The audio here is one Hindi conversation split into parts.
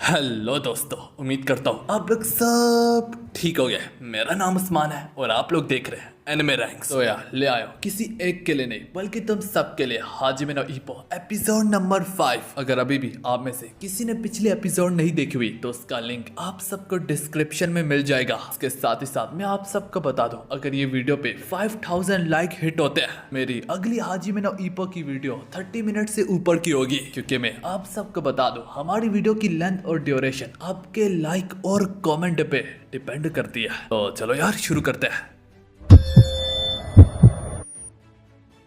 हेलो दोस्तों, उम्मीद करता हूँ आप लोग सब ठीक हो गए। मेरा नाम उस्मान है और आप लोग देख रहे हैं एनिमे रैंक्स। तो यार ले आयो किसी एक के लिए नहीं बल्कि तुम सबके लिए हाजिमे नो ईप्पो एपिसोड नंबर 5। अगर अभी भी आप में से किसी ने पिछले एपिसोड नहीं देखी हुई तो उसका लिंक आप सबको डिस्क्रिप्शन में मिल जाएगा। इसके साथ ही साथ मैं आप सबको बता दूं, अगर ये वीडियो पे 5000 लाइक हिट होते हैं मेरी अगली हाजिमे नो ईप्पो की वीडियो 30 मिनट से ऊपर की होगी। क्योंकि मैं आप सबको बता दूं, हमारी वीडियो की लेंथ और ड्यूरेशन आपके लाइक और कमेंट पे डिपेंड करती है। तो चलो यार शुरू करते हैं।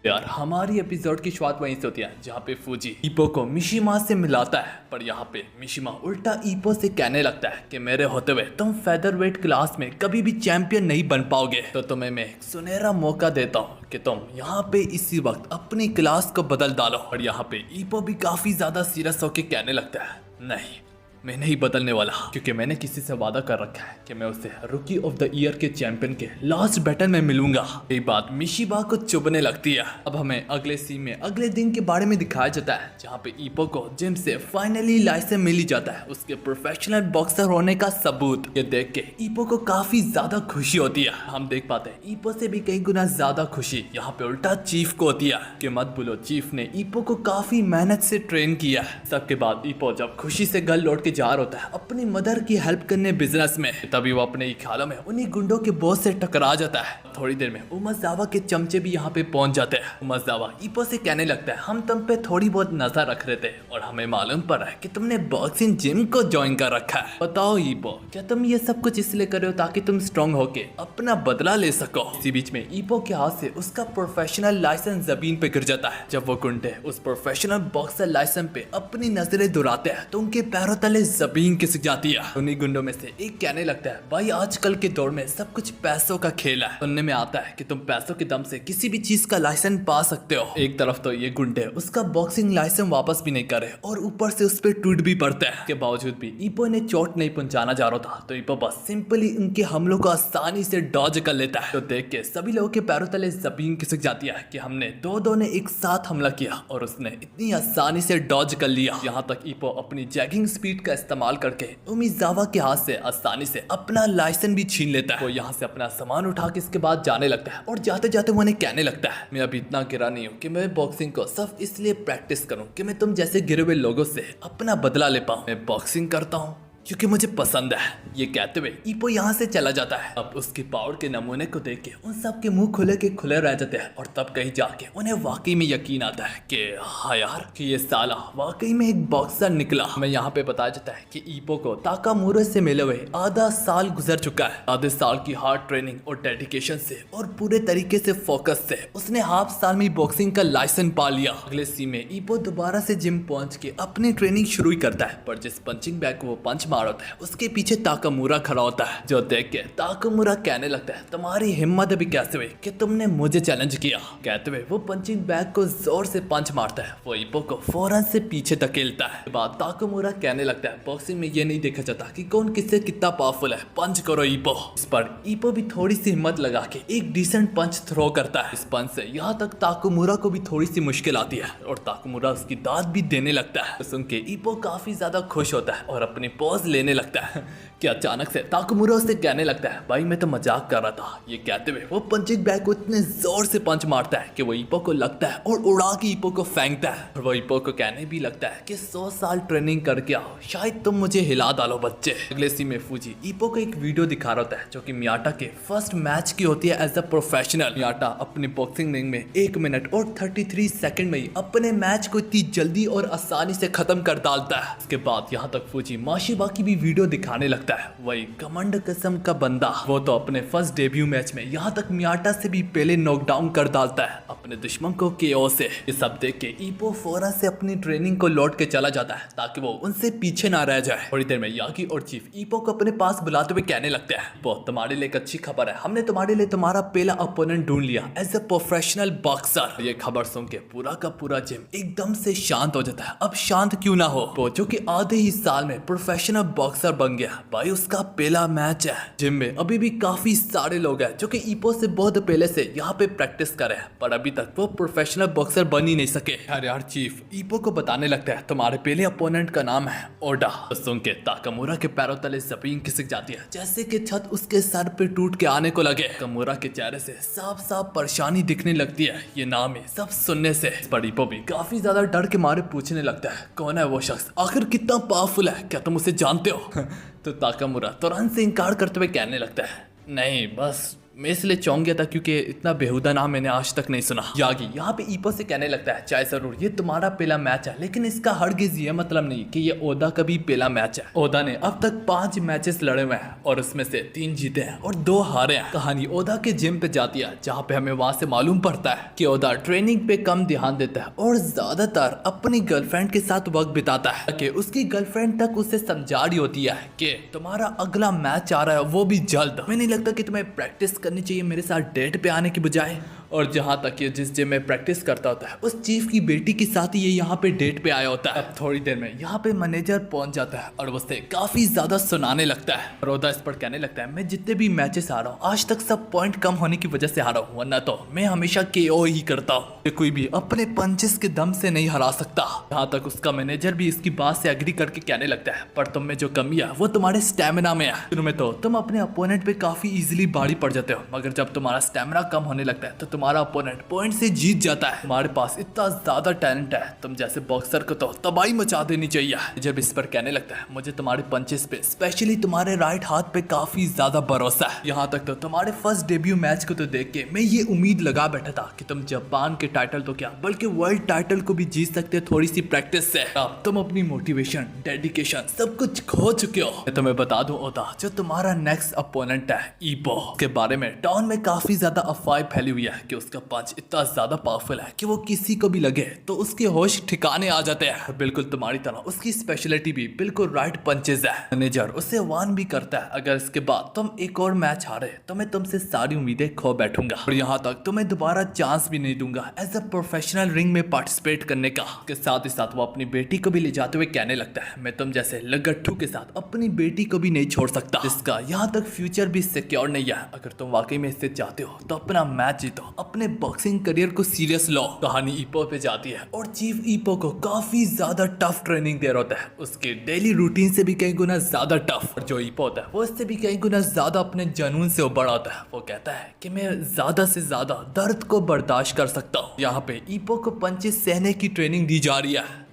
यार हमारी एपिसोड की शुरुआत वहीं से होती है जहाँ पे फूजी ईप्पो को मिशिमा से मिलाता है, पर यहाँ पे मिशिमा उल्टा ईप्पो से कहने लगता है कि मेरे होते हुए तुम फेदरवेट क्लास में कभी भी चैंपियन नहीं बन पाओगे, तो तुम्हें मैं एक सुनहरा मौका देता हूँ कि तुम यहाँ पे इसी वक्त अपनी क्लास को बदल डालो। और यहाँ पे ईप्पो भी काफी ज्यादा सीरियस होके कहने लगता है, नहीं मैं नहीं बदलने वाला, क्योंकि मैंने किसी से वादा कर रखा है कि मैं उसे रुकी ऑफ द ईयर के चैंपियन के लास्ट बैटल में मिलूंगा। ये बात मिशिबा को चुभने लगती है। अब हमें अगले सीन में अगले दिन के बारे में दिखाया जाता है जहाँ पे ईप्पो को जिम से फाइनली लाइसेंस मिल ही जाता है, उसके प्रोफेशनल बॉक्सर होने का सबूत। ये देख के ईप्पो को काफी ज्यादा खुशी होती है। हम देख पाते हैं ईप्पो से भी कई गुना ज्यादा खुशी यहाँ पे उल्टा चीफ को होती है कि मत भूलो चीफ ने ईप्पो को काफी मेहनत से ट्रेन किया है। सबके बाद ईप्पो जब खुशी से घर लौट के जा रहा होता है अपनी मदर की हेल्प करने बिजनेस में, तभी वो अपने ख्यालों में उन्हीं गुंडों के बॉस से टकरा जाता है। थोड़ी देर में उमज़ावा के चमचे भी यहाँ पे पहुंच जाते हैं। उमज़ावा ईप्पो से कहने लगता है, हम तुम पे थोड़ी बहुत नजर रख रहे थे और हमें मालूम पड़ा है कि तुमने बॉक्सिंग जिम को ज्वाइन कर रखा है। बताओ ईप्पो, क्या तुम ये सब कुछ इसलिए कर रहे हो ताकि तुम स्ट्रॉन्ग होके अपना बदला ले सको? इसी बीच में ईप्पो के हाथ से उसका प्रोफेशनल लाइसेंस जमीन पे गिर जाता है। जब वो गुंडे उस प्रोफेशनल बॉक्सर लाइसेंस पे अपनी नजरें दुराते हैं तो उनके पैरों तले जमीन खिसक जाती है। उन्हीं गुंडों में से एक कहने लगता है, भाई आजकल के दौर में सब कुछ पैसों का खेल है। सुनने में आता है कि तुम पैसों के दम से किसी भी चीज का लाइसेंस पा सकते हो। एक तरफ तो ये गुंडे उसका बॉक्सिंग लाइसेंस वापस भी नहीं करे और ऊपर से उस पर टूट भी पड़ते हैं। के बावजूद भी ईप्पो ने चोट नहीं पहुंचाना चाह रहा था, तो ईप्पो बस सिंपली उनके हमलों को आसानी से डॉज कर लेता है। तो देख के सभी लोगों के पैरों तले जमीन खिसक जाती है कि हमने दो ने एक साथ हमला किया और उसने इतनी आसानी से डॉज कर लिया। यहाँ तक ईप्पो अपनी जैगिंग स्पीड का इस्तेमाल करके उमिजावा के हाथ से आसानी से अपना लाइसेंस भी छीन लेता है। वो यहाँ से अपना सामान उठा के इसके बाद जाने लगता है और जाते जाते वो उन्हें कहने लगता है, मैं अभी इतना गिरा नहीं हूँ कि मैं बॉक्सिंग को सिर्फ इसलिए प्रैक्टिस करूँ कि मैं तुम जैसे गिरे हुए लोगों से अपना बदला ले पाऊँ। मैं बॉक्सिंग करता हूँ क्योंकि मुझे पसंद है। ये कहते हुए ईप्पो यहाँ से चला जाता है। अब उसकी पावर के नमूने को देख के उन सब के मुंह खुले के खुले रह जाते हैं और तब कहीं जाके उन्हें वाकई में यकीन आता है कि हाँ यार कि ये साला वाकई में एक बॉक्सर निकला। हमें यहाँ पे बताया जाता है कि ईप्पो को ताकामुरा से मिले हुए आधा साल गुजर चुका है। आधे साल की हार्ड ट्रेनिंग और डेडिकेशन से और पूरे तरीके से फोकस से उसने हाफ साल में बॉक्सिंग का लाइसेंस पा लिया। अगले सीन में ईप्पो दोबारा से जिम पहुंच के अपनी ट्रेनिंग शुरू ही करता है, पर जिस पंचिंग बैग को वो पंच होता है उसके पीछे ताकामुरा खड़ा होता है, जो देख के ताकामुरा कहने लगता है, तुम्हारी हिम्मत भी कैसे हुई कि तुमने मुझे चैलेंज किया? कहते हुए वो पंचिंग बैग को जोर से पंच मारता है। वो ईप्पो को फौरन से पीछे धकेलता है। बाद ताकामुरा कहने लगता है, बॉक्सिंग में ये नहीं देखा जाता कि कौन किससे कितना पावरफुल है, पंच करो ईप्पो। इस पर ईप्पो भी थोड़ी सी हिम्मत लगा के एक डिसेंट पंच थ्रो करता है। इस पंच से यहाँ तक ताकामुरा को भी थोड़ी सी मुश्किल आती है और ताकामुरा उसकी दाद भी देने लगता है। सुन के ईप्पो काफी ज्यादा खुश होता है और अपनी पॉज लेने लगता है कि अचानक से ताकामुरा उससे कहने लगता है, भाई मैं तो मजाक कर रहा था। ये कहते हुए वो पंचिंग बैग को इतने जोर से पंच मारता है कि वो ईप्पो को लगता है और उड़ा के ईप्पो को फेंकता है। और वो ईप्पो को कहने भी लगता है कि 100 साल ट्रेनिंग करके आओ, शायद तुम मुझे हिला डालो बच्चे। अगले सीन में फूजी ईप्पो को एक वीडियो दिखा रहा होता है जो कि मियाटा के फर्स्ट मैच की होती है एज अ प्रोफेशनल। मियाटा अपनी बॉक्सिंग रिंग में 1 मिनट और 33 सेकंड में ही अपने मैच को इतनी जल्दी और आसानी से खत्म कर डालता है। उसके बाद यहाँ तक फूजी माशिबा की भी वीडियो दिखाने लगता है। वही कमांड किस्म का बंदा, वो तो अपने फर्स्ट डेब्यू मैच में यहाँ तक मियाटा से भी पहले नॉकडाउन कर डालता है अपने दुश्मन को केओ से। ये सब देख के ईप्पो फौरन से अपनी ट्रेनिंग को लौट के चला जाता है ताकि वो उनसे पीछे ना रह जाए। थोड़ी देर में यागी और चीफ ईप्पो को अपने पास बुलाते हुए कहने लगते हैं, वो तुम्हारे लिए एक अच्छी खबर है, हमने तुम्हारे लिए तुम्हारा पहला अपोनेंट ढूंढ लिया एज ए प्रोफेशनल बॉक्सर। ये खबर सुन के पूरा का पूरा जिम एकदम से शांत हो जाता है। अब शांत क्यों ना हो, वो जो कि आधे ही साल में प्रोफेशनल बॉक्सर बन गया। भाई उसका पहला मैच है। जिम में अभी भी काफी सारे लोग हैं जो कि ईपो से बहुत पहले से यहाँ पे प्रैक्टिस कर रहे हैं, पर अभी तक वो प्रोफेशनल बॉक्सर बन ही नहीं सके। यार चीफ ईपो को बताने लगता है तुम्हारे पहले अपोनेंट का नाम है ओडा। तो सुन के ताकामुरा के पैरों तले जमीन खिसक जाती है, जैसे कि छत उसके सर पे टूट के आने को लगे। ताकामुरा के चेहरे से साफ साफ परेशानी दिखने लगती है ये नाम ही सब सुनने से। पर ईपो भी काफी ज्यादा डर के मारे पूछने लगता है कौन है वो शख्स, आखिर कितना पावरफुल है, क्या तुम उसे जानते हो? तो ताकामुरा तुरंत से इनकार करते हुए कहने लगता है नहीं, बस मैं इसलिए चौंक गया था क्योंकि इतना बेहुदा नाम मैंने आज तक नहीं सुना। यागी यहाँ पे ईपो से कहने लगता है चाहे जरूर ये तुम्हारा पहला मैच है, लेकिन इसका हरगिज ये मतलब नहीं कि ये ओदा का भी पहला मैच है। ओदा ने अब तक 5 मैचेस लड़े हुए हैं और उसमें से 3 जीते हैं और 2 हारे हैं। कहानी ओदा के जिम पे जाती है, जहाँ पे हमें वहां से मालूम पड़ता है कि ओदा ट्रेनिंग पे कम ध्यान देता है और ज्यादातर अपनी गर्लफ्रेंड के साथ वक्त बिताता है कि उसकी गर्लफ्रेंड तक उसे समझा रही होती है कि तुम्हारा अगला मैच आ रहा है, वो भी जल्द। हमें नहीं लगता कि तुम्हें प्रैक्टिस करनी चाहिए मेरे साथ डेट पे आने की बजाय। और जहाँ तक ये जिस जिम में प्रैक्टिस करता होता है उस चीफ की बेटी के साथ ही ये यहाँ पे डेट पे आया होता है। अब थोड़ी देर में यहाँ पे मैनेजर पहुंच जाता है और उससे काफी ज्यादा सुनाने लगता है। रोदा इस पर कहने लगता है मैं जितने भी मैचेस आ रहा हूँ आज तक सब पॉइंट कम होने की वजह से हारा हूँ, वरना तो मैं हमेशा KO ही करता हूँ। कोई भी अपने पंचेस के दम से नहीं हरा सकता। यहाँ तक उसका मैनेजर भी इसकी बात से एग्री करके कहने लगता है पर तुम में जो कमी है वो तुम्हारे स्टेमिना में है। शुरू में तो तुम अपने अपोनेंट पे काफी इजिली भारी पड़ जाते हो, मगर जब तुम्हारा स्टेमिना कम होने लगता है तो तुम्हारा अपोनेंट पॉइंट से जीत जाता है। तुम्हारे पास इतना ज्यादा टैलेंट है, तुम जैसे बॉक्सर को तो तबाही मचा देनी चाहिए। जब इस पर कहने लगता है मुझे तुम्हारे पंचेस पे स्पेशली तुम्हारे राइट हाथ पे काफी ज्यादा भरोसा है। यहाँ तक तो तुम्हारे फर्स्ट डेब्यू मैच को तो देख के मैं ये उम्मीद लगा बैठा था कि तुम जापान के टाइटल तो क्या बल्कि वर्ल्ड टाइटल को भी जीत सकते थोड़ी सी प्रैक्टिस से। अब तुम अपनी मोटिवेशन, डेडिकेशन सब कुछ खो चुके हो। मैं तुम्हें बता दूं ओदा, जो तुम्हारा नेक्स्ट अपोनेंट है ईपो, के बारे में टाउन में काफी ज्यादा अफवाह फैली हुई है कि उसका पंच इतना ज्यादा पावरफुल है कि वो किसी को भी लगे तो उसके होश ठिकाने आ जाते हैं। बिल्कुल तुम्हारी तरह उसकी स्पेशलिटी भी बिल्कुल राइट पंचेज है। मैनेजर उसे वार्न भी करता है अगर इसके बाद तुम एक और मैच हारे तो मैं तुमसे सारी उम्मीदें खो बैठूंगा और यहाँ तक तुम्हें दोबारा चांस भी नहीं दूंगा एज अ प्रोफेशनल रिंग में पार्टिसिपेट करने का। के साथ ही साथ वो अपनी बेटी को भी ले जाते हुए कहने लगता है मैं तुम जैसे लगट्ठू के साथ अपनी बेटी को भी नहीं छोड़ सकता, जिसका यहाँ तक फ्यूचर भी सिक्योर नहीं है। अगर तुम वाकई में इससे चाहते हो तो अपना मैच जीतो, अपने बॉक्सिंग करियर को सीरियस लो। कहानी ईपो पे जाती है और चीफ ईपो को काफी ज्यादा टफ ट्रेनिंग दे रहा होता है, उसके डेली रूटीन से भी कई गुना ज्यादा टफ। और जो ईपो होता है वो इससे भी कई गुना ज्यादा अपने जुनून से उभर आता है। वो कहता है कि मैं ज्यादा से ज्यादा दर्द को बर्दाश्त कर सकता हूँ। यहाँ पे ईपो को पंचेस सहने की ट्रेनिंग दी जा रही है।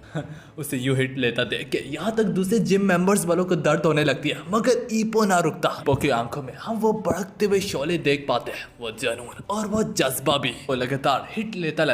उसे यू हिट लेता देख के यहाँ तक दूसरे जिम मेंबर्स वालों को दर्द होने लगती है, मगर ईपो ना रुकता। ईपो की आंखों में हम वो भड़कते हुए शोले देख पाते हैं, वो जुनून और वो जज्बा भी। वो लगातार हिट लेता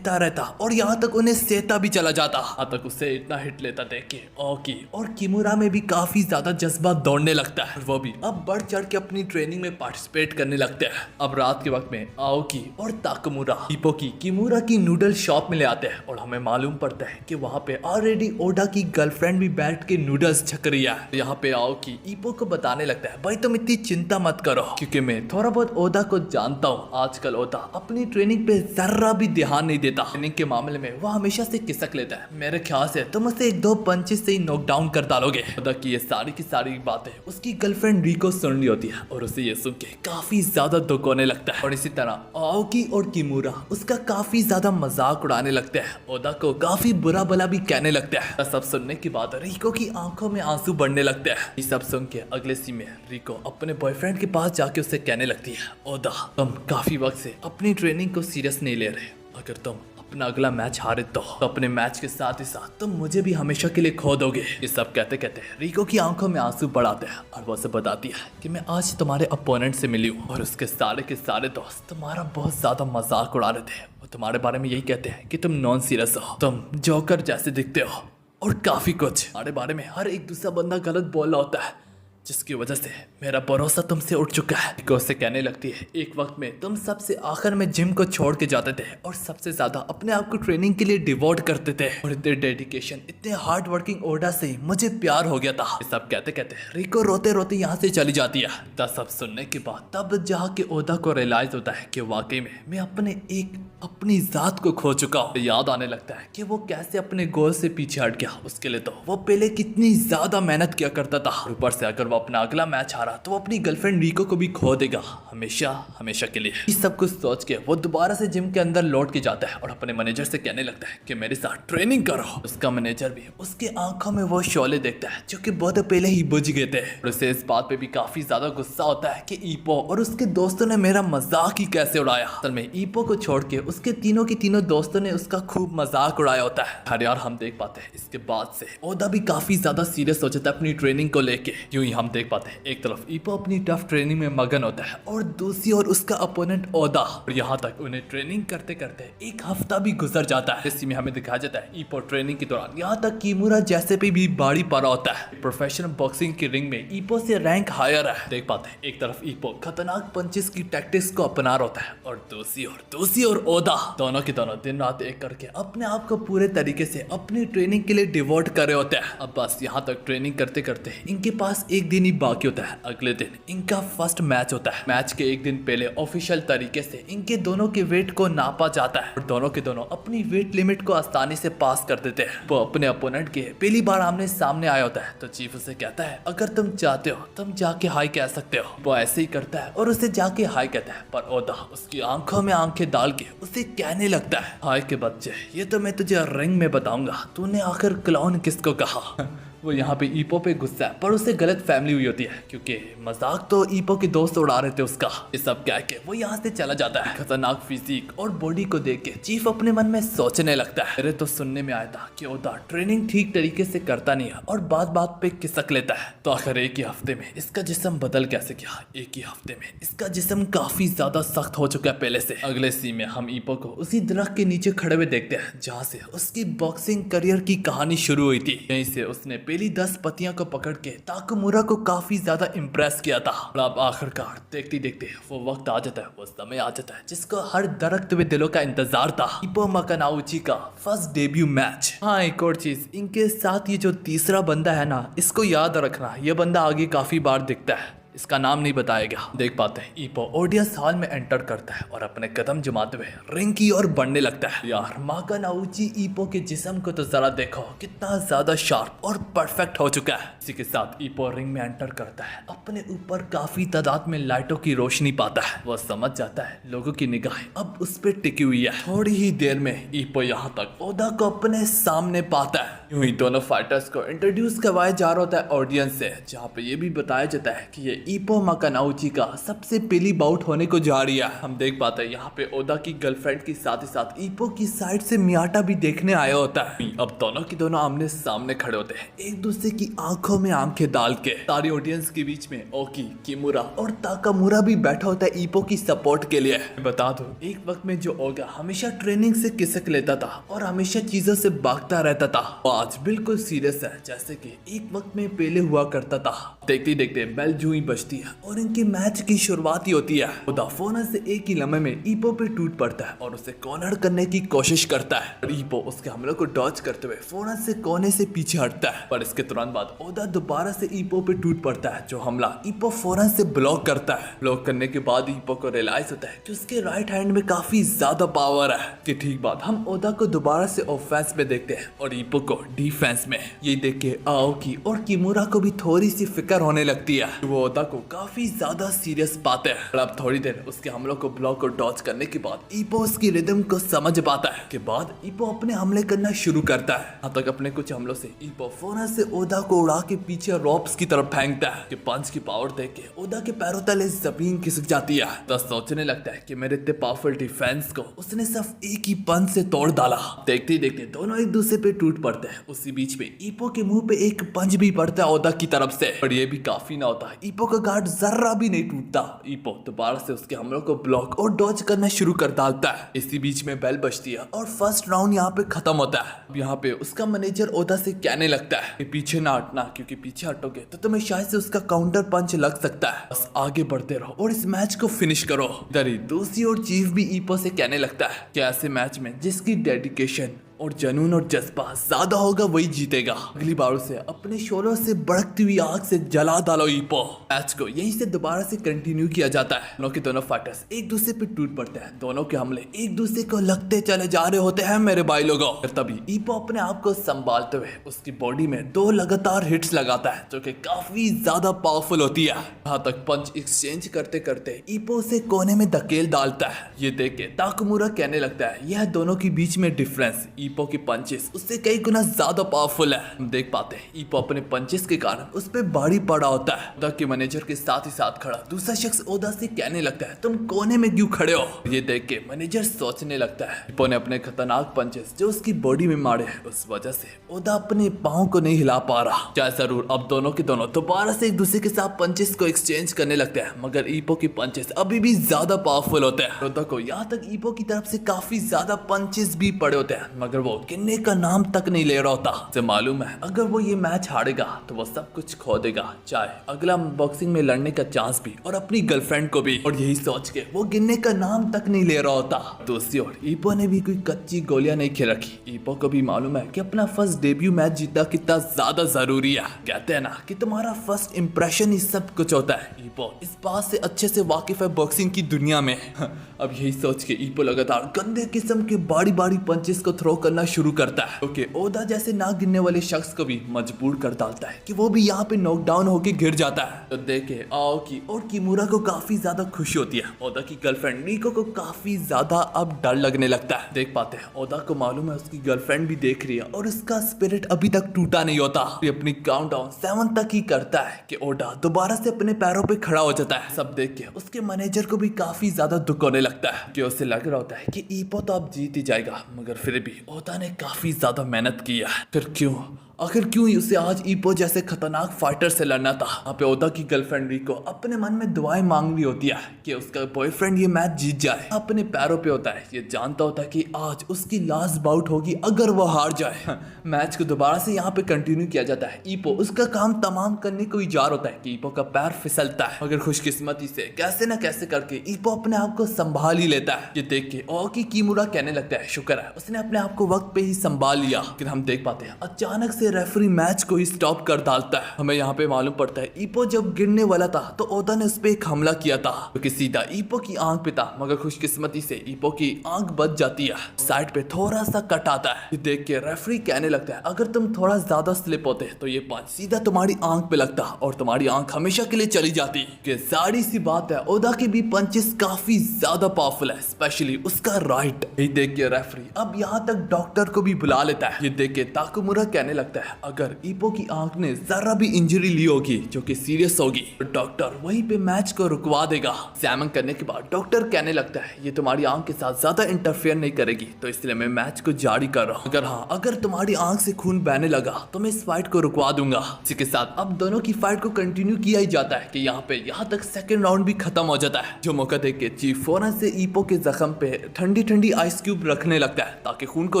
रहता और यहाँ तक उन्हें सहता भी चला जाता। यहाँ तक उसे इतना हिट लेता देख के ओकी और किमुरा में भी काफी ज्यादा जज्बा दौड़ने लगता है। वो भी अब बढ़ चढ़ के अपनी ट्रेनिंग में पार्टिसिपेट करने लगते हैं। अब रात के वक्त में आओकी और ताकामुरा ईपो की किमुरा की नूडल शॉप में ले आते हैं और हमें मालूम पड़ता है कि वहाँ पे ऑलरेडी ओडा की गर्लफ्रेंड भी बैठ के नूडल्स छक रही है। यहाँ पे आओकी ईपो को बताने लगता है भाई तुम इतनी चिंता मत करो क्योंकि मैं थोड़ा बहुत ओदा को जानता हूँ। आजकल ओदा अपनी ट्रेनिंग पे जरा भी ध्यान नहीं देता। ट्रेनिंग के मामले में वो हमेशा से खिसक लेता है। मेरे ख्याल से तुम उसे 1-2 पंचेस से ही नॉक डाउन कर डालोगे। ओदा की ये सारी की सारी बातें उसकी गर्लफ्रेंड रिको सुन रही होती है और उसे ये सुन के काफी ज्यादा दुख होने लगता है। और इसी तरह आओकी और किमुरा उसका काफी ज्यादा मजाक उड़ाने लगते हैं, ओदा को काफी बुरा भला भी कहने लगता है। सब सुनने के बाद रिको की आंखों में आंसू बढ़ने लगते हैं। ये सब सुन के अगले सीन में रिको अपने बॉयफ्रेंड के पास जाके उससे कहने लगती है ओदा तुम काफी वक्त से अपनी ट्रेनिंग को सीरियस नहीं ले रहे, अगर तुम अपना अगला मैच हारे तो अपने मैच के साथ ही साथ तुम मुझे भी हमेशा के लिए खो दोगे। ये सब कहते कहते रिको की आंखों में आंसू बढ़ाते हैं और वो उसे बताती है कि मैं आज तुम्हारे अपोनेंट से मिली हूँ और उसके सारे के सारे दोस्त तुम्हारा बहुत ज्यादा मजाक उड़ा रहे थे। वो तुम्हारे बारे में यही कहते हैं कि तुम नॉन सीरियस हो, तुम जोकर जैसे दिखते हो और काफी कुछ। तुम्हारे बारे में हर एक दूसरा बंदा गलत बोल रहा होता है, जिसकी वजह से मेरा भरोसा तुमसे उठ चुका है। रिको उससे कहने लगती है एक वक्त में तुम सबसे आखिर में जिम को छोड़ के जाते थे और सबसे ज्यादा अपने आप को ट्रेनिंग के लिए डिवोट करते थे और इतने डेडिकेशन, इतने हार्ड वर्किंग ओडा से ही मुझे प्यार हो गया था। ये सब कहते कहते रिको रोते रोते यहाँ से चली जाती है। तब सब सुनने के बाद तब जहाँ के ओदा को रियलाइज होता है कि वाकई में मैं अपने एक अपनी जात को खो चुका हूँ। याद आने लगता है कि वो कैसे अपने गोल से पीछे हट गया। उसके लिए तो वो पहले कितनी ज्यादा मेहनत किया करता था। ऊपर से अगर वो अपना अगला मैच हारा तो वो अपनी गर्लफ्रेंड रिको को भी खो देगा, हमेशा हमेशा के लिए। इस सब कुछ सोच के वो दोबारा से जिम के अंदर लौट के जाता है और अपने मैनेजर से कहने लगता है कि मेरे साथ ट्रेनिंग करो। उसका मैनेजर भी उसके आंखों में वो शोले देखता है जो कि बहुत पहले ही बुझ गए थे और उसे इस बात पे भी काफी ज्यादा गुस्सा होता है कि ईपो और उसके दोस्तों ने मेरा मजाक ही कैसे उड़ाया। असल में ईपो को छोड़ के उसके तीनों की तीनों दोस्तों ने उसका खूब मजाक उड़ाया होता है। हर यार हम देख पाते हैं इसके बाद से ओदा भी काफी ज्यादा सीरियस हो जाता है अपनी ट्रेनिंग को लेके। यूं ही हम देख पाते हैं एक तरफ ईपो अपनी टफ ट्रेनिंग में मगन होता है और दूसरी ओर उसका अपोनेंट ओदा। और यहाँ तक उन्हें ट्रेनिंग करते करते एक हफ्ता भी गुजर जाता है। इसी में हमें दिखाया जाता है ईपो ट्रेनिंग के दौरान यहाँ तक किमुरा जैसे पे भी बाड़ी पा रहा होता है। प्रोफेशनल बॉक्सिंग की रिंग में ईपो से रैंक हायर है। देख पाते हैं एक तरफ ईपो खतरनाक पंचेस की टैक्टिक्स को अपना रहा होता है और दूसरी ओर ओदा दोनों के दोनों दिन रात एक करके अपने आप को पूरे तरीके से अपनी ट्रेनिंग के लिए डिवोट कर रहे होते हैं। अब बस यहाँ तक ट्रेनिंग करते करते इनके पास एक दिन ही बाकी होता है। अगले दिन इनका फर्स्ट मैच होता है। मैच के एक दिन पहले ऑफिशियल तरीके से इनके दोनों के वेट को नापा जाता है और दोनों के दोनों अपनी वेट लिमिट को आसानी से पास कर देते हैं। वो अपने अपोनेंट के पहली बार आमने सामने आया होता है तो चीफ उसे कहता है अगर तुम चाहते हो तुम जाके हाई कह सकते हो। वो ऐसे ही करता है और उसे जाके हाई कहता है पर ओदा उसकी आंखों में आंखें डाल के उसे कहने लगता है हाय के बच्चे ये तो मैं तुझे रिंग में बताऊंगा, तूने आखिर क्लाउन किसको कहा। वो यहाँ पे ईपो पे गुस्सा है पर उसे गलत फैमिली हुई होती है क्योंकि मजाक तो ईपो के दोस्त उड़ा रहे थे उसका। ये सब कह के वो यहाँ से चला जाता है। खतरनाक फिजिक और बॉडी को देख के चीफ अपने मन में सोचने लगता है मेरे तो सुनने में आया था कि ओदा ट्रेनिंग ठीक तरीके से करता नहीं है और बात बात पे किसक लेता है। तो आखिर एक ही हफ्ते में इसका जिस्म बदल कैसे गया। एक ही हफ्ते में इसका जिस्म काफी ज्यादा सख्त हो चुका है पहले से। अगले सीन में हम ईपो को उसी दरख्त के नीचे खड़े हुए देखते हैं जहाँ से उसकी बॉक्सिंग करियर की कहानी शुरू हुई थी। यहीं से उसने पहली 10 पत्तियां को पकड़ के ताकुमुरा को काफी ज्यादा इम्प्रेस किया था। और अब आखिरकार देखते देखते वो वक्त आ जाता है, वो समय आ जाता है जिसको हर धड़कते हुए दिलों का इंतजार था। ईपो माकानाउची का फर्स्ट डेब्यू मैच। हाँ एक और चीज इनके साथ ये जो तीसरा बंदा है ना इसको याद रखना, ये बंदा आगे काफी बार दिखता है, इसका नाम नहीं बताया गया। देख पाते हैं ईपो ऑडियंस हॉल में एंटर करता है और अपने कदम जमाते हुए रिंग की ओर बढ़ने लगता है। यार माकानाउची ईपो के जिस्म को तो जरा देखो कितना ज्यादा शार्प और परफेक्ट हो चुका है। इसी के साथ ईपो रिंग में एंटर करता है, अपने ऊपर काफी तादाद में लाइटों की रोशनी पाता है। वह समझ जाता है लोगों की निगाहें अब उस पर टिकी हुई है। थोड़ी ही देर में ईपो यहाँ तक ओदा को अपने सामने पाता है। यूं ही दोनों फाइटर्स को इंट्रोड्यूस करवाया जा रहा होता है ऑडियंस से, जहाँ पे ये भी बताया जाता है कि ये ईपो माकानाउची का सबसे पहली बाउट होने को जा रही है। हम देख पाते हैं यहाँ पे ओदा की गर्लफ्रेंड के साथ ही साथ ईपो की साइड से मियाटा भी देखने आया होता है। अब दोनों की दोनों आमने सामने खड़े होते हैं एक दूसरे की आंखों में आंखें डाल के। सारी ऑडियंस के बीच में ओकी, किमुरा और ताकामुरा भी बैठा होता है ईपो की सपोर्ट के लिए। बता दो एक वक्त में जो ओगा हमेशा ट्रेनिंग से किसक लेता था और हमेशा चीजों से भागता रहता था, आज बिल्कुल सीरियस है जैसे कि एक वक्त में पहले हुआ करता था। देखते देखते बेल जूं ही बजती है और इनके मैच की शुरुआत ही होती है। ओदा फोन से एक ही लम्हे में ईपो पे टूट पड़ता है और उसे कॉर्नर करने की कोशिश करता है और ईपो उसके हमले को डॉज करते हुए फोन से कोने से पीछे हटता है। पर इसके तुरंत बाद ओदा दोबारा से ईपो पे टूट पड़ता है जो हमला ईपो फौरन से ब्लॉक करता है। ब्लॉक करने के बाद ईपो को रियलाइज होता है कि उसके राइट हैंड में काफी ज्यादा पावर है। कि ठीक बात हम ओदा को दोबारा से ऑफेंस में देखते हैं और ईपो को डिफेंस में। ये देख के आओकी और किमुरा को भी थोड़ी सी फिक्र होने लगती है। वो ओदा को काफी ज्यादा सीरियस पाते हैं। और अब थोड़ी देर उसके हमलों को ब्लॉक और डॉज करने के बाद ईपो उसकी रिदम को समझ पाता है। के बाद ईपो अपने हमले करना शुरू करता है। यहाँ तक अपने कुछ हमलों से ईपो फौरन से ओदा को उड़ा के पीछे रॉप्स की तरफ फेंकता है। कि पंच की पावर देख के ओदा के पैरों तले जमीन खिसक जाती है। तो सोचने लगता है कि मेरे इतने पावरफुल डिफेंस को उसने सिर्फ एक ही पंच से तोड़ डाला। देखते ही देखते दोनों एक दूसरे पे टूट पड़ते हैं। उसी बीच में ईपो के मुंह पे एक पंच भी पड़ता है ओदा की तरफ से। और ये भी काफी ना होता है, ईपो का गार्ड जर्रा भी नहीं टूटता। ईपो दोबारा से उसके हमलों को ब्लॉक और डॉज करना शुरू कर डालता है। इसी बीच में बेल बजती है और फर्स्ट राउंड यहाँ पे खत्म होता है। अब यहाँ पे उसका मैनेजर ओदा से कहने लगता है कि पीछे ना हटना, क्योंकि पीछे हटोगे तो तुम्हें शायद से उसका काउंटर पंच लग सकता है। बस आगे बढ़ते रहो और इस मैच को फिनिश करो। इधर ही दूसरी ओर चीफ भी ईपो से कहने लगता है कि ऐसे मैच में जिसकी डेडिकेशन और जुनून और जज्बा ज्यादा होगा वही जीतेगा। अगली बार उसे अपने शोलों से भड़कती हुई आग से जला डालो ईपो। मैच को यहीं से दोबारा से कंटिन्यू किया जाता है। दोनों के दोनों फाइटर्स एक दूसरे पे टूट पड़ते हैं। दोनों के हमले एक दूसरे को लगते चले जा रहे होते हैं मेरे भाई लोगों। तभी ईपो अपने आप को संभालते हुए उसकी बॉडी में 2 लगातार हिट्स लगाता है जो कि काफी ज्यादा पावरफुल होती है। यहाँ तक पंच एक्सचेंज करते करते ईपो उसे कोने में धकेल डालता है। ये देख के ताकुमुरा कहने लगता है यह दोनों के बीच में डिफरेंस, ईपो की पंचेस उससे कई गुना ज्यादा पावरफुल है। हम देख पाते हैं ईपो अपने पंचेस के कारण उस पर भारी पड़ा होता है। ओदा के मैनेजर के साथ ही साथ खड़ा दूसरा शख्स ओदा से कहने लगता है तुम कोने में क्यों खड़े हो। ये देख के मैनेजर सोचने लगता है ईपो ने अपने खतरनाक पंचेस जो उसकी बॉडी में मारे हैं उस वजह से ओदा अपने पाँव को नहीं हिला पा रहा। चाहे जरूर अब दोनों के दोनों दोबारा से एक दूसरे के साथ पंचेस को एक्सचेंज करने लगते हैं मगर ईपो की पंचेस अभी भी ज्यादा पावरफुल होते हैं। ओदा को यहाँ तक ईपो की तरफ से काफी ज्यादा पंचेस भी पड़े होते हैं मगर वो गिनने का नाम तक नहीं ले रहा होता। उसे मालूम है अगर वो ये मैच हारेगा तो वो सब कुछ खो देगा, चाहे अगला बॉक्सिंग में लड़ने का चांस भी और अपनी गर्लफ्रेंड को भी। और यही सोच के वो गिनने का नाम तक नहीं ले रहा होता। दूसरी ओर ईपो ने भी कोई कच्ची गोलियां नहीं खेल रखी। ईपो को भी मालूम है कि अपना फर्स्ट डेब्यू मैच जीतना कितना ज्यादा जरूरी है। कहते हैं ना कि तुम्हारा फर्स्ट इंप्रेशन ही सब कुछ होता है। ईपो इस बात से अच्छे से वाकिफ है बॉक्सिंग की दुनिया में। अब यही सोच के ईपो लगातार गंदे किस्म के बारी बारी पंचेस को थ्रो करना शुरू करता है क्योंकि ओदा जैसे ना गिनने वाले शख्स को भी मजबूर कर डालता है कि वो भी यहाँ पे नॉकडाउन होके गिर जाता है। तो देखे आओकी और किमुरा को काफी ज्यादा खुशी होती है। ओदा की गर्लफ्रेंड रिको को काफी ज्यादा अब डर लगने लगता है। देख पाते हैं ओदा को मालूम है उसकी गर्लफ्रेंड भी देख रही है और उसका स्पिरिट अभी तक टूटा नहीं होता। ये अपनी काउंटडाउन 7 तक ही करता है कि ओदा दोबारा से अपने पैरों पे खड़ा हो जाता है। सब देख के उसके मैनेजर को भी काफी ज्यादा दुख होने लगता है कि उसे लग रहा होता है कि ईपो तो अब जीत ही जाएगा मगर फिर भी ओदा ने काफी ज्यादा मेहनत की है। फिर क्यों आखिर क्यों ही उसे आज ईपो जैसे खतरनाक फाइटर से लड़ना था। यहाँ पे ओदा की गर्लफ्रेंड रिको अपने मन में दुआएं मांग रही होती है कि उसका बॉयफ्रेंड ये मैच जीत जाए। अपने पैरों पे होता है, ये जानता होता है कि आज उसकी लास्ट बाउट होगी अगर वो हार जाए। मैच को दोबारा से यहाँ पे कंटिन्यू किया जाता है। ईपो उसका काम तमाम करने को इजार होता है कि ईपो का पैर फिसलता है मगर खुशकिस्मती से कैसे न कैसे करके ईपो अपने आप को संभाल ही लेता है। ये देख के ओकी किमुरा कहने लगता है शुक्र है उसने अपने आप को वक्त पे ही संभाल लिया। लेकिन हम देख पाते हैं अचानक से रेफरी मैच को ही स्टॉप कर डालता है। हमें यहाँ पे मालूम पड़ता है ईपो जब गिरने वाला था तो ओदा ने उस पे एक हमला किया था क्योंकि सीधा ईपो की आंख पे था मगर खुशकिस्मती से ईपो की आंख बच जाती है। साइड पे थोड़ा सा कट आता है। देख के रेफरी कहने लगता है अगर तुम थोड़ा ज्यादा स्लिप होते तो ये पंच सीधा तुम्हारी आंख पे लगता और तुम्हारी आंख हमेशा के लिए चली जाती। कि सारी सी बात है ओदा की भी पंचेस काफी ज्यादा पावरफुल है स्पेशली उसका राइट। यही देख के रेफरी अब यहाँ तक डॉक्टर को भी बुला लेता है। ये देख के ताकुमुरा कहने लगता है अगर ईपो की आंख ने जरा भी इंजरी ली होगी जो कि सीरियस होगी तो डॉक्टर वहीं पे मैच को रुकवा देगा। एग्जामिन करने के बाद डॉक्टर कहने लगता है ये तुम्हारी आंख के साथ ज्यादा इंटरफेयर नहीं करेगी तो इसलिए मैं मैच को जारी कर रहा हूँ। अगर तुम्हारी आंख से खून बहने लगा तो मैं इस फाइट को रुकवा दूंगा। इसी के साथ अब दोनों की फाइट को कंटिन्यू किया ही जाता है कि यहाँ तक सेकंड राउंड भी खत्म हो जाता है। जो मौका देख के चीफ फौरन से ईपो के जख्म पे ठंडी ठंडी आइस क्यूब रखने लगता है ताकि खून को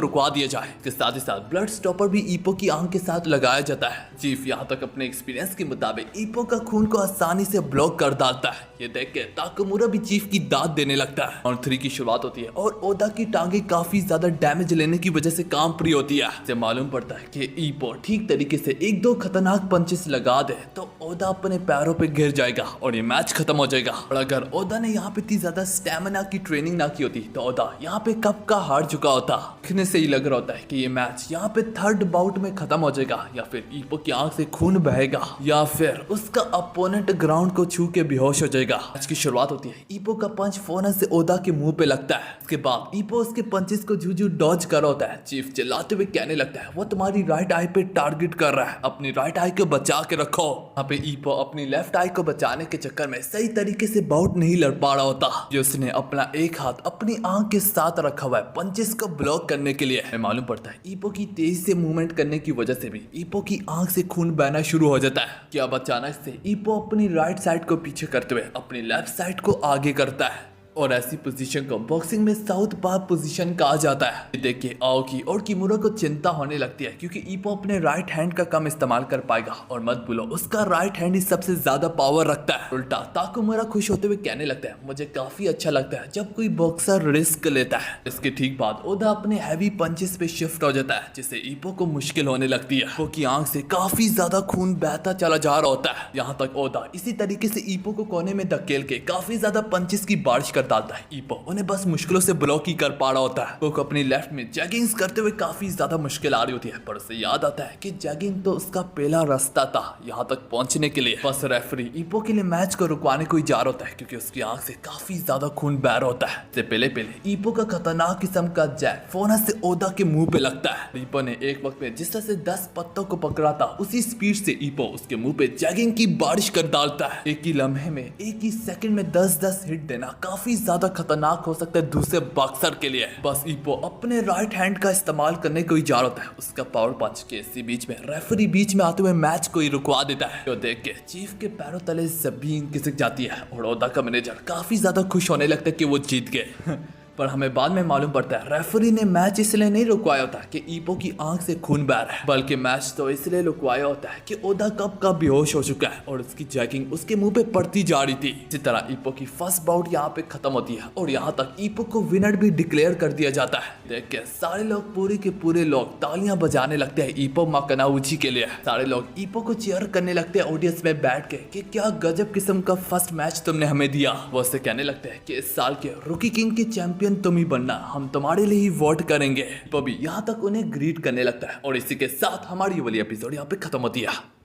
रुकवा दिया जाए। इसके साथ ही साथ ब्लड स्टॉपर भी ईपो की आंख के साथ लगाया जाता है। चीफ यहाँ तक अपने एक्सपीरियंस के मुताबिक ईपो का खून को आसानी से ब्लॉक कर डालता है। ये देख के ताकुमुरा भी चीफ की दाद देने लगता है। राउंड 3 की शुरुआत होती है और ओदा की टांगे काफी ज्यादा डैमेज लेने की वजह से काम प्री होती है। इसे मालूम पड़ता है कि ईपो ठीक तरीके से 1-2 खतरनाक पंचेस लगा दे तो ओदा अपने पैरों पे गिर जाएगा और ये मैच खत्म हो जाएगा। और अगर ओदा ने यहाँ पे इतनी ज्यादा स्टेमिना की ट्रेनिंग ना की होती तो ओदा यहाँ पे कब का हार चुका होता। देखने से ही लग रहा होता है कि ये मैच यहाँ पे थर्ड बाउट में खत्म हो जाएगा या फिर ईपो की आंख से खून बहेगा या फिर उसका अपोनेंट ग्राउंड को छू के बेहोश हो जाएगा। मैच की शुरुआत होती है। ईपो का पंच फौरन से ओदा के मुंह पे लगता है। उसके बाद ईपो उसके पंचेस को जूझू डॉज कर होता है। चीफ चिल्लाते हुए कहने लगता है वो तुम्हारी राइट आई पे टारगेट कर रहा है, अपनी राइट आई को बचा के रखो। यहाँ पे ईपो अपनी लेफ्ट आई को बचाने के चक्कर में सही तरीके से बाउट नहीं लड़ पा रहा होता। जो उसने अपना एक हाथ अपनी आंख के साथ रखा हुआ है पंचेस को ब्लॉक करने के लिए। मालूम पड़ता है ईपो की तेजी से मूवमेंट करने की वजह से भी ईपो की आंख से खून बहना शुरू हो जाता है। कि अब अचानक से ईपो अपनी राइट साइड को पीछे करते हुए अपनी लेफ्ट साइड को आगे करता है और ऐसी पोजीशन को बॉक्सिंग में साउथ पा पोजीशन कहा जाता है। देख के आओकी और किमुरा को चिंता होने लगती है क्योंकि ईपो अपने राइट हैंड का कम इस्तेमाल कर पाएगा और मत भूलो उसका राइट हैंड ही सबसे ज्यादा पावर रखता है। उल्टा ताकुमुरा खुश होते हुए कहने लगता है मुझे काफी अच्छा लगता है जब कोई बॉक्सर रिस्क लेता है। इसके ठीक बाद ओदा अपने हैवी पंचेस पे शिफ्ट हो जाता है जिससे ईपो को मुश्किल होने लगती है। ईपो की आंख से काफी ज्यादा खून बहता चला जा रहा होता है। यहाँ तक ओदा इसी तरीके से ईपो को कोने में धकेल के काफी ज्यादा पंचेस की बारिश कर डालता है। ईपो उन्हें बस मुश्किलों से ब्लॉक ही कर पा रहा होता है। वो अपनी लेफ्ट में जैगिंग्स करते हुए काफी ज्यादा मुश्किल आ रही होती है पर उसे याद आता है कि जैगिंग तो उसका पहला रास्ता था यहाँ तक पहुंचने के लिए। बस रेफरी ईपो के लिए मैच को रुकवाने को ही जा रहा होता है क्योंकि उसकी आंख से काफी ज्यादा खून बह रहा होता है। इससे पहले ईपो का खतरनाक किस्म का जैब फोना से ओदा के मुंह पे लगता है। ईपो ने एक वक्त में जिस तरह से 10 पत्तों को पकड़ा था उसी स्पीड से ईपो उसके मुंह पे जैगिंग की बारिश कर डालता है। एक ही लम्हे में एक ही सेकंड में 10-10 हिट देना काफी ज्यादा खतरनाक हो सकता है दूसरे बॉक्सर के लिए। बस ईपो अपने राइट हैंड का इस्तेमाल करने को ही जा रहा है। उसका पावर पंच के इसी बीच में रेफरी बीच में आते हुए मैच को ही रुकवा देता है। तो देख के चीफ के पैरों तले जमीन खिसक जाती है और ओदा का मैनेजर काफी ज्यादा खुश होने लगता है कि वो जीत गए। पर हमें बाद में मालूम पड़ता है रेफरी ने मैच इसलिए नहीं रुकवाया होता कि ईपो की आंख से खून बह रहा है बल्कि मैच तो इसलिए रुकवाया होता है कि ओदा कब का बेहोश हो चुका है और उसकी जैगिंग उसके मुंह पे पड़ती जा रही थी। इसी तरह ईपो की फर्स्ट बाउट यहाँ पे खत्म होती है और यहाँ तक ईपो को विनर भी डिक्लेयर कर दिया जाता है। देख के सारे लोग पूरे के पूरे लोग तालियां बजाने लगते हैं ईपो माकनाउची के लिए। सारे लोग ईपो को चीयर करने लगते हैं ऑडियंस में बैठ के कि क्या गजब किस्म का फर्स्ट मैच तुमने हमें दिया। वो उससे कहने लगते हैं कि इस साल के रूकी किंग के चैंपियन तुम ही बनना, हम तुम्हारे लिए ही वोट करेंगे। तो भी यहाँ तक उन्हें ग्रीट करने लगता है और इसी के साथ हमारी ये वाली एपिसोड यहाँ पे खत्म होती है।